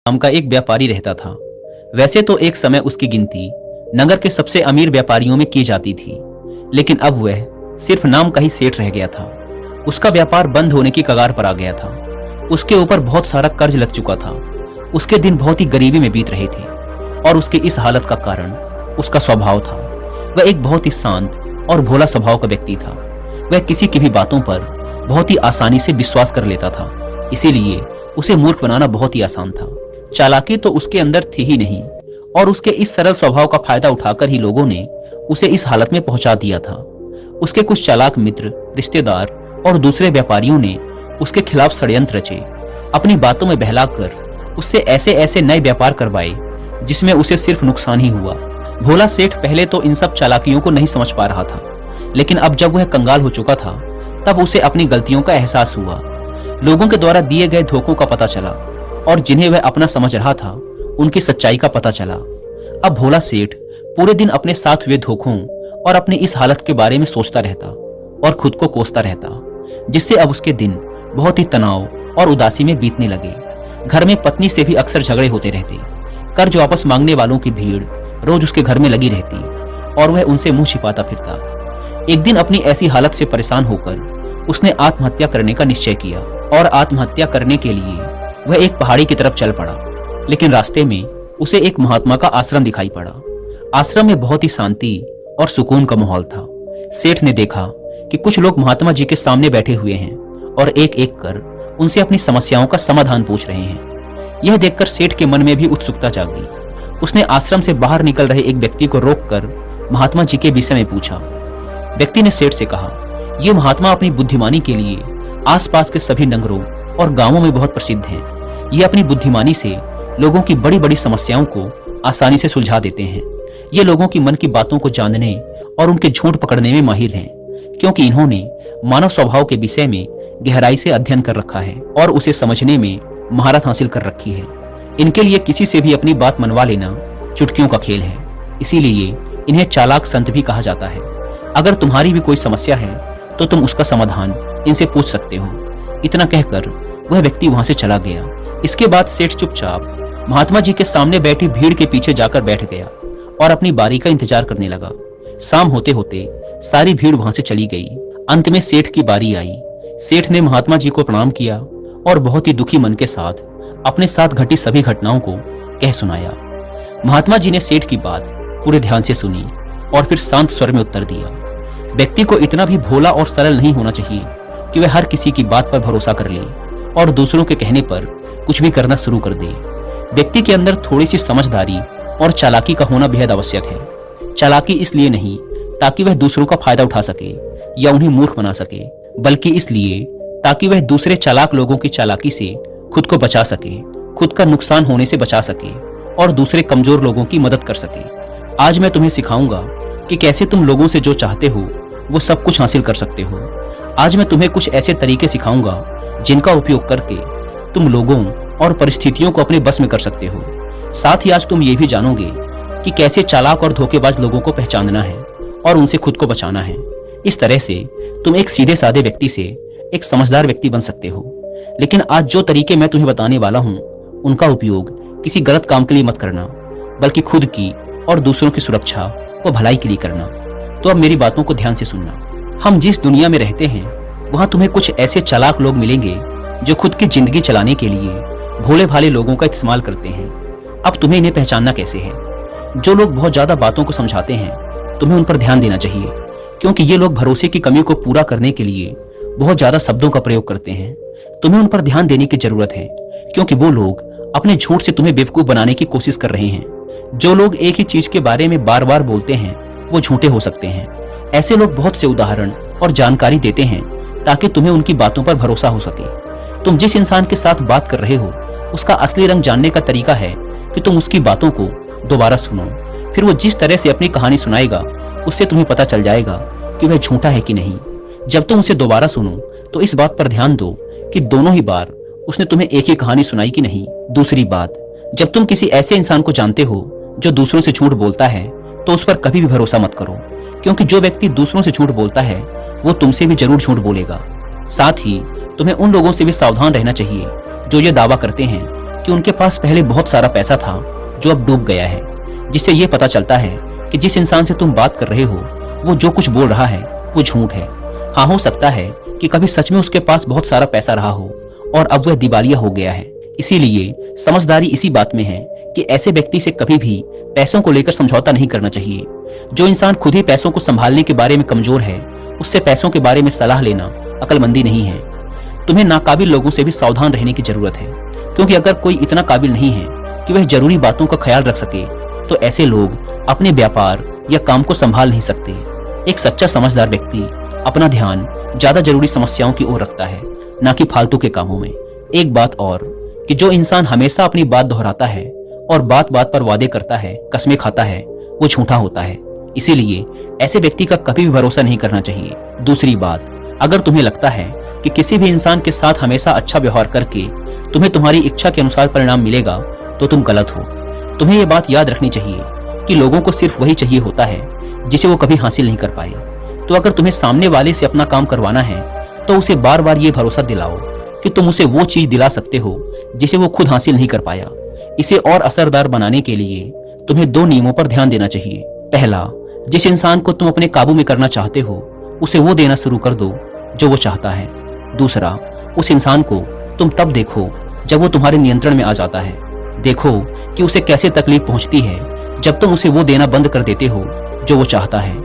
नाम का एक व्यापारी रहता था। वैसे तो एक समय उसकी गिनती नगर के सबसे अमीर व्यापारियों में की जाती थी, लेकिन अब वह सिर्फ नाम का ही सेठ रह गया था। उसका व्यापार बंद होने की कगार पर आ गया था। उसके ऊपर बहुत सारा कर्ज लग चुका था। उसके दिन बहुत ही गरीबी में बीत रहे थे और उसके इस हालत का कारण उसका स्वभाव था। वह एक बहुत ही शांत और भोला स्वभाव का व्यक्ति था। वह किसी की भी बातों पर बहुत ही आसानी से विश्वास कर लेता था, इसीलिए उसे मूर्ख बनाना बहुत ही आसान था। चालाकी तो उसके अंदर थी ही नहीं और उसके इस सरल स्वभाव का फायदा उठाकर ही लोगों ने उसे इस हालत में पहुंचा दिया था। उसके कुछ चालाक मित्र, रिश्तेदार और दूसरे व्यापारियों ने उसके खिलाफ षड्यंत्र रचे। अपनी बातों में बहलाकर उससे ऐसे ऐसे नए व्यापार करवाए जिसमें उसे सिर्फ नुकसान ही हुआ। भोला सेठ पहले तो इन सब चालाकियों को नहीं समझ पा रहा था, लेकिन अब जब वह कंगाल हो चुका था तब उसे अपनी गलतियों का एहसास हुआ। लोगों के द्वारा दिए गए धोखों का पता चला और जिन्हें वह अपना समझ रहा था उनकी सच्चाई का पता चला। अब भोला सेठ पूरे दिन अपने साथ हुए धोखों और अपनी इस हालत के बारे में सोचता रहता और खुद को कोसता रहता, जिससे अब उसके दिन बहुत ही तनाव और उदासी में बीतने लगे। घर में पत्नी से भी अक्सर झगड़े होते रहते। कर्ज वापस मांगने वालों की भीड़ रोज उसके घर में लगी रहती और वह उनसे मुंह छिपाता फिरता। एक दिन अपनी ऐसी हालत से परेशान होकर उसने आत्महत्या करने का निश्चय किया और आत्महत्या करने के लिए वह एक पहाड़ी की तरफ चल पड़ा। लेकिन रास्ते में उसे एक महात्मा का आश्रम दिखाई पड़ा। आश्रम में बहुत ही शांति और सुकून का माहौल था। सेठ ने देखा कि कुछ लोग महात्मा जी के सामने बैठे हुए हैं और एक एक कर उनसे अपनी समस्याओं का समाधान पूछ रहे हैं। यह देखकर सेठ के मन में भी उत्सुकता जागी। उसने आश्रम से बाहर निकल रहे एक व्यक्ति को रोककर महात्मा जी के विषय में पूछा। व्यक्ति ने सेठ से कहा, ये महात्मा अपनी बुद्धिमानी के लिए आसपास के सभी नगरों और गांवों में बहुत प्रसिद्ध हैं। ये अपनी बुद्धिमानी से लोगों की बड़ी बड़ी समस्याओं को आसानी से सुलझा देते हैं। ये लोगों की मन की बातों को जानने और उनके झूठ पकड़ने में माहिर हैं, क्योंकि इन्होंने मानव स्वभाव के विषय में गहराई से अध्ययन कर रखा है और उसे समझने में महारत हासिल कर रखी है। इनके लिए किसी से भी अपनी बात मनवा लेना चुटकियों का खेल है, इसीलिए इन्हें चालाक संत भी कहा जाता है। अगर तुम्हारी भी कोई समस्या है तो तुम उसका समाधान इनसे पूछ सकते हो। इतना कहकर वह व्यक्ति वहां से चला गया। इसके बाद सेठ चुपचाप महात्मा जी के सामने बैठी भीड़ के पीछे जाकर बैठ गया और अपनी बारी का इंतजार करने लगा। शाम होते होते सारी भीड़ वहां से चली गई। अंत में सेठ की बारी आई। सेठ ने महात्मा जी को प्रणाम किया और बहुत ही दुखी मन के साथ अपने साथ घटी सभी घटनाओं को कह सुनाया। महात्मा जी ने सेठ की बात पूरे ध्यान से सुनी और फिर शांत स्वर में उत्तर दिया। व्यक्ति को इतना भी भोला और सरल नहीं होना चाहिए कि वह हर किसी की बात पर भरोसा कर ले और दूसरों के कहने पर कुछ भी करना शुरू कर दे। व्यक्ति के अंदर थोड़ी सी समझदारी और चालाकी का होना बेहद आवश्यक है। चालाकी इसलिए नहीं ताकि वह दूसरों का फायदा उठा सके या उन्हें मूर्ख बना सके, बल्कि इसलिए ताकि वह दूसरे चालाक लोगों की चालाकी से खुद को बचा सके, खुद का नुकसान होने से बचा सके और दूसरे कमजोर लोगों की मदद कर सके। आज मैं तुम्हें सिखाऊंगा कि कैसे तुम लोगों से जो चाहते हो वो सब कुछ हासिल कर सकते हो। आज मैं तुम्हें कुछ ऐसे तरीके सिखाऊंगा जिनका उपयोग करके तुम लोगों और परिस्थितियों को अपने बस में कर सकते हो। साथ ही आज तुम ये भी जानोगे कि कैसे चालाक और धोखेबाज लोगों को पहचानना है और उनसे खुद को बचाना है। इस तरह से तुम एक सीधे साधे व्यक्ति से एक समझदार व्यक्ति बन सकते हो। लेकिन आज जो तरीके मैं तुम्हें बताने वाला हूँ उनका उपयोग किसी गलत काम के लिए मत करना, बल्कि खुद की और दूसरों की सुरक्षा व भलाई के लिए करना। तो अब मेरी बातों को ध्यान से सुनना। हम जिस दुनिया में रहते हैं वहां तुम्हें कुछ ऐसे चालाक लोग मिलेंगे जो खुद की जिंदगी चलाने के लिए भोले भाले लोगों का इस्तेमाल करते हैं। अब तुम्हें इन्हें पहचानना कैसे है? जो लोग बहुत ज्यादा बातों को समझाते हैं तुम्हें उन पर ध्यान देना चाहिए, क्योंकि ये लोग भरोसे की कमी को पूरा करने के लिए बहुत ज्यादा शब्दों का प्रयोग करते हैं। तुम्हें उन पर ध्यान देने की जरूरत है, क्योंकि वो लोग अपने झूठ से तुम्हें बेवकूफ बनाने की कोशिश कर रहे हैं। जो लोग एक ही चीज के बारे में बार बार बोलते हैं वो झूठे हो सकते हैं। ऐसे लोग बहुत से उदाहरण और जानकारी देते हैं ताकि तुम्हें उनकी बातों पर भरोसा हो सके। तुम जिस इंसान के साथ बात कर रहे हो उसका असली रंग जानने का तरीका है कि तुम उसकी बातों को दोबारा सुनो। फिर वो जिस तरह से अपनी कहानी सुनाएगा उससे तुम्हें पता चल जाएगा कि वह झूठा है कि नहीं। जब तुम उसे दोबारा सुनो तो इस बात पर ध्यान दो कि दोनों ही बार उसने तुम्हें एक ही कहानी सुनाई कि नहीं। दूसरी बात, जब तुम किसी ऐसे इंसान को जानते हो जो दूसरों से झूठ बोलता है तो उस पर कभी भी भरोसा मत करो, क्योंकि जो व्यक्ति दूसरों से झूठ बोलता है वो तुमसे भी जरूर झूठ बोलेगा। साथ ही तुम्हें उन लोगों से भी सावधान रहना चाहिए जो ये दावा करते हैं कि उनके पास पहले बहुत सारा पैसा था जो अब डूब गया है, जिससे ये पता चलता है कि जिस इंसान से तुम बात कर रहे हो वो जो कुछ बोल रहा है वो झूठ है। हाँ, हो सकता है कि कभी सच में उसके पास बहुत सारा पैसा रहा हो और अब वह दिवालिया हो गया है। इसीलिए समझदारी इसी बात में है कि ऐसे व्यक्ति से कभी भी पैसों को लेकर समझौता नहीं करना चाहिए। जो इंसान खुद ही पैसों को संभालने के बारे में कमजोर है, उससे पैसों के बारे में सलाह लेना अक्लमंदी नहीं है। तुम्हें नाकाबिल लोगों से भी सावधान रहने की जरूरत है, क्योंकि अगर कोई इतना काबिल नहीं है कि वह जरूरी बातों का ख्याल रख सके तो ऐसे लोग अपने व्यापार या काम को संभाल नहीं सकते। एक सच्चा समझदार व्यक्ति अपना ध्यान ज्यादा जरूरी समस्याओं की ओर रखता है, ना कि फालतू के कामों में। एक बात और कि जो इंसान हमेशा अपनी बात दोहराता है और बात बात पर वादे करता है, कसमें खाता है, वो झूठा होता है। इसीलिए ऐसे व्यक्ति का कभी भी भरोसा नहीं करना चाहिए। दूसरी बात, अगर तुम्हें लगता है कि किसी भी इंसान के साथ हमेशा अच्छा व्यवहार करके तुम्हें तुम्हारी इच्छा के अनुसार परिणाम मिलेगा तो तुम गलत हो। तुम्हें ये बात याद रखनी चाहिए कि लोगों को सिर्फ वही चाहिए होता है जिसे वो कभी हासिल नहीं कर पाए। तो अगर तुम्हें सामने वाले से अपना काम करवाना है तो उसे बार बार ये भरोसा दिलाओ कि तुम उसे वो चीज दिला सकते हो जिसे वो खुद हासिल नहीं कर पाया। इसे और असरदार बनाने के लिए तुम्हें 2 नियमों पर ध्यान देना चाहिए। पहला, जिस इंसान को तुम अपने काबू में करना चाहते हो उसे वो देना शुरू कर दो जो वो चाहता है। दूसरा, उस इंसान को तुम तब देखो जब वो तुम्हारे नियंत्रण में आ जाता है। देखो कि उसे कैसे तकलीफ पहुंचती है जब तुम उसे वो देना बंद कर देते हो जो वो चाहता है।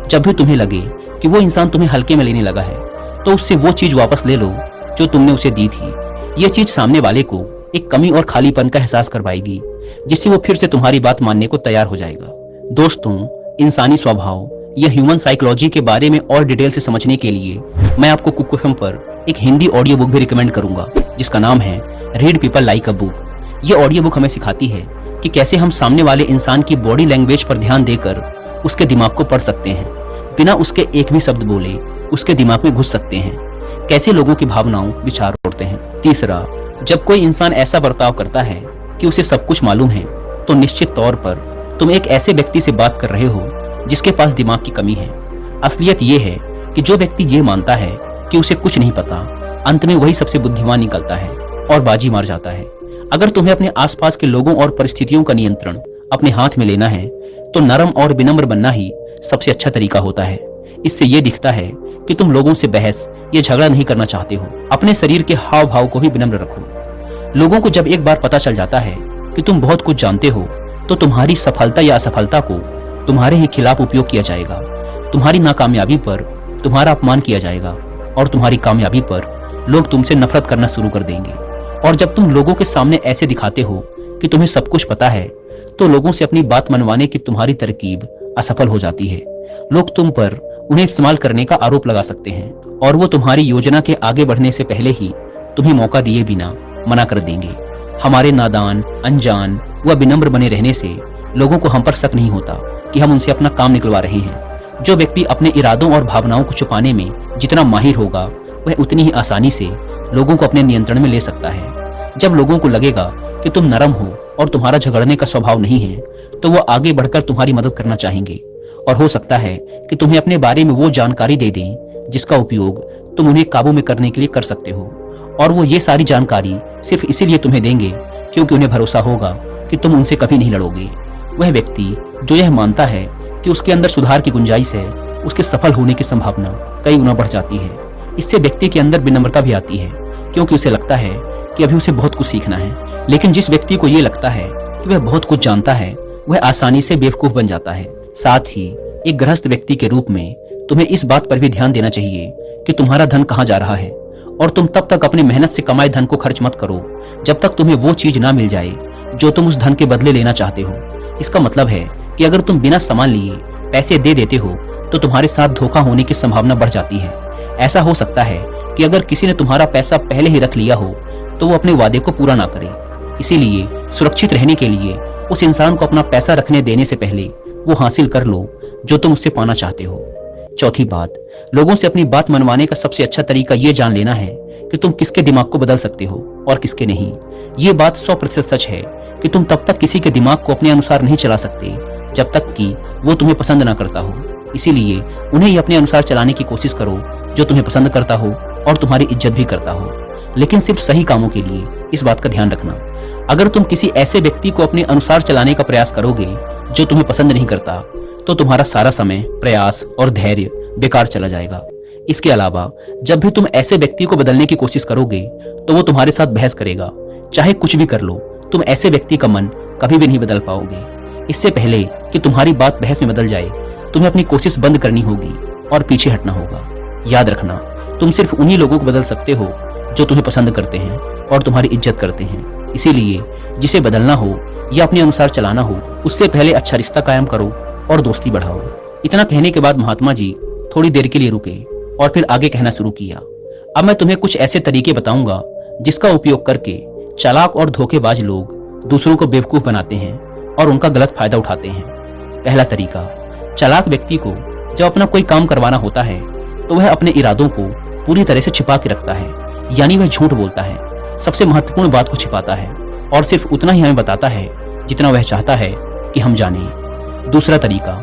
जब भी तुम्हें लगे कि वो इंसान तुम्हें हल्के में लेने लगा है तो उससे वो चीज वापस ले लो जो तुमने उसे दी थी। ये चीज सामने वाले को एक कमी और खालीपन का एहसास करवाएगी, जिससे वो फिर से तुम्हारी बात मानने को तैयार हो जाएगा। दोस्तों, इंसानी स्वभाव या ह्यूमन साइकोलॉजी के बारे में और डिटेल से समझने के लिए मैं आपको कुक एफएम पर एक हिंदी ऑडियो बुक भी रिकमेंड करूंगा, जिसका नाम है read people like a book. ये ऑडियो बुक हमें सिखाती है कि कैसे हम सामने वाले इंसान की बॉडी लैंग्वेज पर ध्यान देकर उसके दिमाग को पढ़ सकते हैं, बिना उसके एक भी शब्द बोले उसके दिमाग में घुस सकते हैं, कैसे लोगों की भावनाओं विचार उड़ते हैं। तीसरा, जब कोई इंसान ऐसा बर्ताव करता है कि उसे सब कुछ मालूम है तो निश्चित तौर पर तुम एक ऐसे व्यक्ति से बात कर रहे हो जिसके पास दिमाग की कमी है। असलियत ये है कि जो व्यक्ति ये मानता है कि उसे कुछ नहीं पता, अंत में वही सबसे बुद्धिमान निकलता है और बाजी मार जाता है। अगर तुम्हें अपने आसपास के लोगों और परिस्थितियों का नियंत्रण अपने हाथ में लेना है तो नरम और विनम्र बनना ही सबसे अच्छा तरीका होता है। इससे ये दिखता है कि तुम लोगों से बहस या झगड़ा नहीं करना चाहते हो। अपने शरीर के हाव भाव को भी विनम्र रखो। लोगों को जब एक बार पता चल जाता है कि तुम बहुत कुछ जानते हो तो तुम्हारी सफलता या असफलता को तुम्हारे ही खिलाफ उपयोग किया जाएगा। तुम्हारी नाकामयाबी पर तुम्हारा अपमान किया जाएगा और तुम्हारी कामयाबी पर लोग तुमसे नफरत करना शुरू कर देंगे। और जब तुम लोगों के सामने ऐसे दिखाते हो कि तुम्हें सब कुछ पता है तो लोगों से अपनी बात मनवाने की तुम्हारी तरकीब असफल हो जाती है। लोग तुम पर उन्हें इस्तेमाल करने का आरोप लगा सकते हैं और वो तुम्हारी योजना के आगे बढ़ने से पहले ही तुम्हें मौका दिए बिना मना कर देंगे। हमारे नादान, अनजान व विनम्र बने रहने से लोगों को हम पर शक नहीं होता कि हम उनसे अपना काम निकलवा रहे हैं। जो व्यक्ति अपने इरादों और भावनाओं को छुपाने में जितना माहिर होगा वह उतनी ही आसानी से लोगों को अपने नियंत्रण में ले सकता है। जब लोगों को लगेगा कि तुम नरम हो और तुम्हारा झगड़ने का स्वभाव नहीं है तो वो आगे बढ़कर तुम्हारी मदद करना चाहेंगे और हो सकता है कि तुम्हें अपने बारे में वो जानकारी दे दें जिसका उपयोग तुम उन्हें काबू में करने के लिए कर सकते हो। और वो ये सारी जानकारी सिर्फ इसीलिए तुम्हें देंगे क्योंकि उन्हें भरोसा होगा कि तुम उनसे कभी नहीं लड़ोगे। वह व्यक्ति जो यह मानता है कि उसके अंदर सुधार की गुंजाइश है, उसके सफल होने की संभावना कई गुना बढ़ जाती है। इससे व्यक्ति के अंदर विनम्रता भी आती है क्योंकि उसे लगता है कि अभी उसे बहुत कुछ सीखना है। लेकिन जिस व्यक्ति को ये लगता है कि वह बहुत कुछ जानता है वह आसानी से बेवकूफ बन जाता है। साथ ही एक गृहस्थ व्यक्ति के रूप में तुम्हें इस बात पर भी ध्यान देना चाहिए कि तुम्हारा धन कहाँ जा रहा है और तुम तब तक अपनी मेहनत से कमाए धन को खर्च मत करो जब तक तुम्हें वो चीज ना मिल जाए जो तुम उस धन के बदले लेना चाहते हो। इसका मतलब है कि अगर तुम बिना सामान लिए पैसे दे देते हो तो तुम्हारे साथ धोखा होने की संभावना बढ़ जाती है। ऐसा हो सकता है कि अगर किसी ने तुम्हारा पैसा पहले ही रख लिया हो तो वो अपने वादे को पूरा ना करे। इसीलिए सुरक्षित रहने के लिए उस इंसान को अपना पैसा रखने देने से पहले वो हासिल कर लो जो तुम उससे पाना चाहते हो। चौथी बात, लोगों से अपनी बात मनवाने का सबसे अच्छा तरीका ये जान लेना है कि तुम किसके दिमाग को बदल सकते हो और किसके नहीं। ये बात 100% सच है कि तुम तब तक किसी के दिमाग को अपने अनुसार नहीं चला सकते जब तक कि वो तुम्हें पसंद ना करता हो। इसीलिए उन्हें ही अपने अनुसार चलाने की कोशिश करो जो तुम्हें पसंद करता हो और तुम्हारी इज्जत भी करता हो, लेकिन सिर्फ सही कामों के लिए। इस बात का ध्यान रखना। अगर तुम किसी ऐसे व्यक्ति को अपने अनुसार चलाने का प्रयास करोगे जो तुम्हें पसंद नहीं करता, तो तुम्हारा सारा समय, प्रयास और धैर्य बेकार चला जाएगा। इसके अलावा जब भी तुम ऐसे व्यक्ति को बदलने की कोशिश करोगे तो वो तुम्हारे साथ बहस करेगा। चाहे कुछ भी कर लो, तुम ऐसे व्यक्ति का मन कभी भी नहीं बदल पाओगे। इससे पहले कि तुम्हारी बात बहस में बदल जाए, तुम्हें अपनी कोशिश बंद करनी होगी और पीछे हटना होगा। याद रखना, तुम सिर्फ उन्हीं लोगों को बदल सकते हो जो तुम्हें पसंद करते हैं और तुम्हारी इज्जत करते हैं। इसीलिए जिसे बदलना हो या अपने अनुसार चलाना हो, उससे पहले अच्छा रिश्ता कायम करो और दोस्ती बढ़ाओ। इतना कहने के बाद महात्मा जी थोड़ी देर के लिए रुके और फिर आगे कहना शुरू किया। अब मैं तुम्हें कुछ ऐसे तरीके बताऊंगा जिसका उपयोग करके चालाक और धोखेबाज लोग दूसरों को बेवकूफ बनाते हैं और उनका गलत फायदा उठाते हैं। पहला तरीका, चालाक व्यक्ति को जब अपना कोई काम करवाना होता है तो वह अपने इरादों को पूरी तरह से छिपा के रखता है, यानी वह झूठ बोलता है, सबसे महत्वपूर्ण बात को छिपाता है और सिर्फ उतना ही हमें बताता है जितना वह चाहता है कि हम जानें। दूसरा तरीका,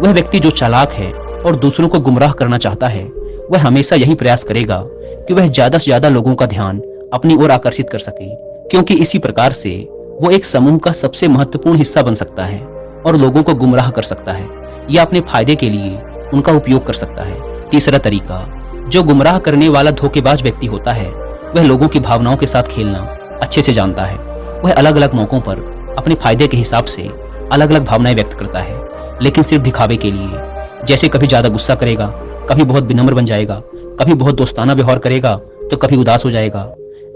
वह व्यक्ति जो चालाक है और दूसरों को गुमराह करना चाहता है, वह हमेशा यही प्रयास करेगा कि वह ज्यादा से ज्यादा लोगों का ध्यान अपनी ओर आकर्षित कर सके, क्योंकि इसी प्रकार से वो एक समूह का सबसे महत्वपूर्ण हिस्सा बन सकता है और लोगों को गुमराह कर सकता है या अपने फायदे के लिए उनका उपयोग कर सकता है। तीसरा तरीका, जो गुमराह करने वाला धोखेबाज व्यक्ति होता है, वह लोगों की भावनाओं के साथ खेलना अच्छे से जानता है। वह अलग अलग मौकों पर अपने फायदे के हिसाब से अलग अलग भावनाएं व्यक्त करता है, लेकिन सिर्फ दिखावे के लिए। जैसे कभी ज्यादा गुस्सा करेगा, कभी बहुत विनम्र बन जाएगा, कभी बहुत दोस्ताना व्यवहार करेगा तो कभी उदास हो जाएगा।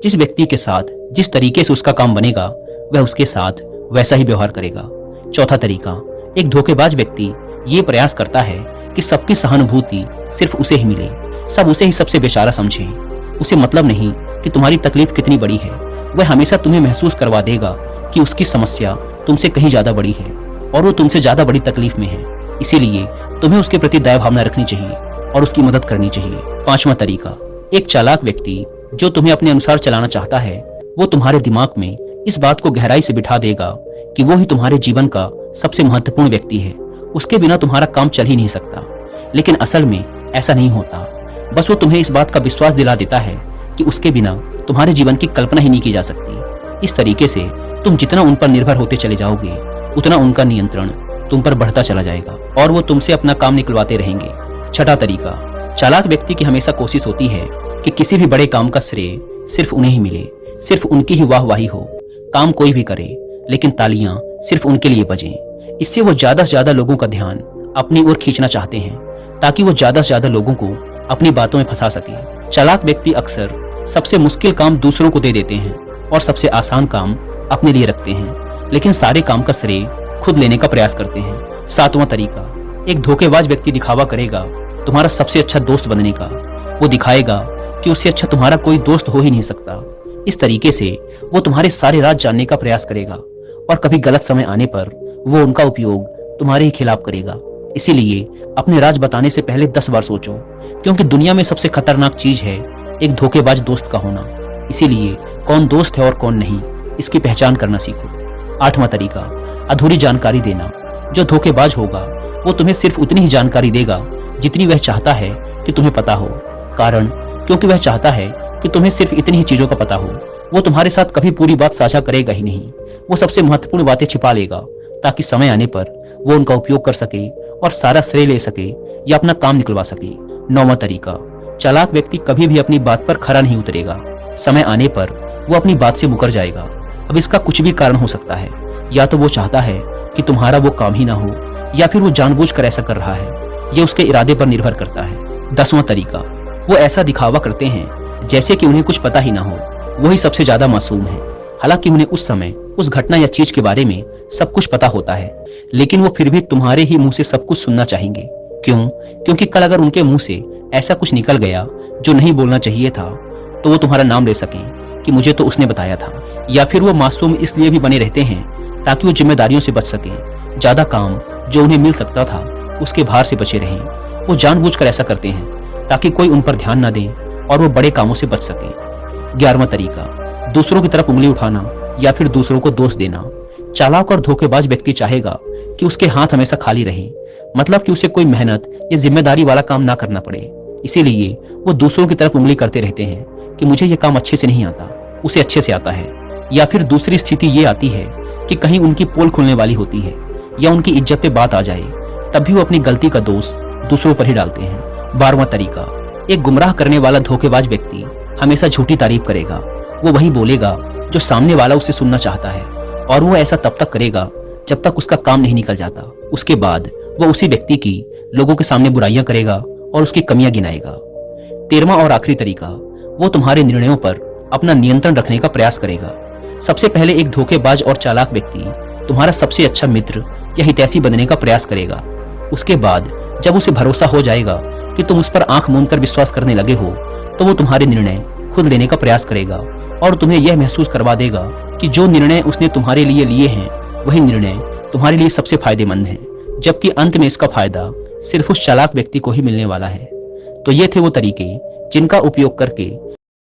जिस व्यक्ति के साथ जिस तरीके से उसका काम बनेगा, वह उसके साथ वैसा ही व्यवहार करेगा। चौथा तरीका, एक धोखेबाज व्यक्ति ये प्रयास करता है कि सबकी सहानुभूति सिर्फ उसे ही मिले, सब उसे ही सबसे बेचारा समझे। उसे मतलब नहीं कि तुम्हारी तकलीफ कितनी बड़ी है, वह हमेशा तुम्हें महसूस करवा देगा कि उसकी समस्या तुमसे कहीं ज्यादा बड़ी है और वो तुमसे ज्यादा बड़ी तकलीफ में है। इसीलिए तुम्हें उसके प्रति दया भावना रखनी चाहिए और उसकी मदद करनी चाहिए। पांचवा तरीका, एक चालाक व्यक्ति जो तुम्हें अपने अनुसार चलाना चाहता है, वो तुम्हारे दिमाग में इस बात को गहराई से बिठा देगा कि वो ही तुम्हारे जीवन का सबसे महत्वपूर्ण व्यक्ति है, उसके बिना तुम्हारा काम चल ही नहीं सकता। लेकिन असल में ऐसा नहीं होता, बस वो तुम्हें इस बात का विश्वास दिला देता है कि उसके बिना तुम्हारे जीवन की कल्पना ही नहीं की जा सकती। इस तरीके से तुम जितना उन पर निर्भर होते चले जाओगे, उतना उनका नियंत्रण तुम पर बढ़ता चला जाएगा और वो तुमसे अपना काम निकलवाते रहेंगे। छठा तरीका, चालाक व्यक्ति की हमेशा कोशिश होती है कि किसी भी बड़े काम का श्रेय सिर्फ उन्हें ही मिले, सिर्फ उनकी ही वाहवाही हो। काम कोई भी करे लेकिन तालियां सिर्फ उनके लिए बजें। इससे वो ज्यादा से ज्यादा लोगों का ध्यान अपनी ओर खींचना चाहते हैं ताकि वो ज्यादा से ज्यादा लोगों को अपनी बातों में फंसा सके। चालाक व्यक्ति अक्सर सबसे मुश्किल काम दूसरों को दे देते हैं और सबसे आसान काम अपने लिए रखते हैं, लेकिन सारे काम का श्रेय खुद लेने का प्रयास करते हैं। सातवां तरीका, एक धोखेबाज व्यक्ति दिखावा करेगा तुम्हारा सबसे अच्छा दोस्त बनने का। वो दिखाएगा कि उससे अच्छा तुम्हारा कोई दोस्त हो ही नहीं सकता। इस तरीके से वो तुम्हारे सारे राज जानने का प्रयास करेगा और कभी गलत समय आने पर वो उनका उपयोग तुम्हारे ही खिलाफ करेगा। इसीलिए अपने राज बताने से पहले 10 बार सोचो, क्योंकि दुनिया में सबसे खतरनाक चीज है एक धोखेबाज दोस्त का होना। इसीलिए कौन दोस्त है और कौन नहीं, इसकी पहचान करना सीखो। आठवां तरीका, अधूरी जानकारी देना। जो धोखेबाज होगा वो तुम्हें सिर्फ उतनी ही जानकारी देगा जितनी वह चाहता है कि तुम्हें पता हो। कारण, क्योंकि वह चाहता है कि तुम्हें सिर्फ इतनी ही चीजों का पता हो। वो तुम्हारे साथ कभी पूरी बात साझा करेगा ही नहीं। वो सबसे महत्वपूर्ण बातें छिपा लेगा ताकि समय आने पर वो उनका उपयोग कर सके और सारा श्रेय ले सके या अपना काम निकलवा सके। नौवां तरीका, चालाक व्यक्ति कभी भी अपनी बात पर खरा नहीं उतरेगा। समय आने पर वो अपनी बात से मुकर जाएगा। अब इसका कुछ भी कारण हो सकता है, या तो वो चाहता है कि तुम्हारा वो काम ही ना हो, या फिर वो जानबूझकर ऐसा कर रहा है। ये उसके इरादे पर निर्भर करता है। 10वां तरीका, वो ऐसा दिखावा करते हैं जैसे कि उन्हें कुछ पता ही ना हो, वही सबसे ज्यादा मासूम है। हालांकि उन्हें उस समय उस घटना या चीज के बारे में सब कुछ पता होता है, लेकिन वो फिर भी तुम्हारे ही मुंह से सब कुछ सुनना चाहेंगे। क्यों? क्योंकि कल अगर उनके मुंह से ऐसा कुछ निकल गया जो नहीं बोलना चाहिए था, तो वो तुम्हारा नाम ले सकें कि मुझे तो उसने बताया था। या फिर वो मासूम इसलिए भी बने रहते हैं ताकि वो जिम्मेदारियों से बच सकें। ज्यादा काम जो उन्हें मिल सकता था उसके भार से बचे रहें। वो जानबूझकर ऐसा करते हैं ताकि कोई उन पर ध्यान न दे और वो बड़े कामों से बच सके। 11वां तरीका, दूसरों की तरफ उंगली उठाना या फिर दूसरों को दोष देना। चालाक और धोखेबाज व्यक्ति चाहेगा कि उसके हाथ हमेशा खाली रहे, मतलब कि उसे कोई मेहनत या जिम्मेदारी वाला काम ना करना पड़े। इसीलिए वो दूसरों की तरफ उंगली करते रहते हैं कि मुझे ये काम अच्छे से नहीं आता, उसे अच्छे से आता है। या फिर दूसरी स्थिति ये आती है कि कहीं उनकी पोल खुलने वाली होती है या उनकी इज्जत पे बात आ जाए, तब भी वो अपनी गलती का दोष दूसरों पर ही डालते हैं। 12वां तरीका, एक गुमराह करने वाला धोखेबाज व्यक्ति हमेशा झूठी तारीफ करेगा। वो वही बोलेगा जो सामने वाला उसे सुनना चाहता है, और वो ऐसा तब तक करेगा जब तक उसका काम नहीं निकल जाता। उसके बाद वो उसी व्यक्ति की लोगों के सामने बुराइयां करेगा और उसकी कमियां गिनाएगा। 13वां और आखिरी तरीका, वो तुम्हारे निर्णयों पर अपना नियंत्रण रखने का प्रयास करेगा। सबसे पहले एक धोखेबाज और चालाक व्यक्ति तुम्हारा सबसे अच्छा मित्र या हितैषी बनने का प्रयास करेगा। उसके बाद जब उसे भरोसा हो जाएगा कि तुम उस पर आंख मूंद कर विश्वास करने लगे हो, तो वो तुम्हारे निर्णय खुद लेने का प्रयास करेगा और तुम्हें यह महसूस करवा देगा कि जो निर्णय उसने तुम्हारे लिए लिए हैं वही निर्णय तुम्हारे लिए सबसे फायदेमंद है, जबकि अंत में इसका फायदा सिर्फ उस चालाक व्यक्ति को ही मिलने वाला है। तो ये थे वो तरीके जिनका उपयोग करके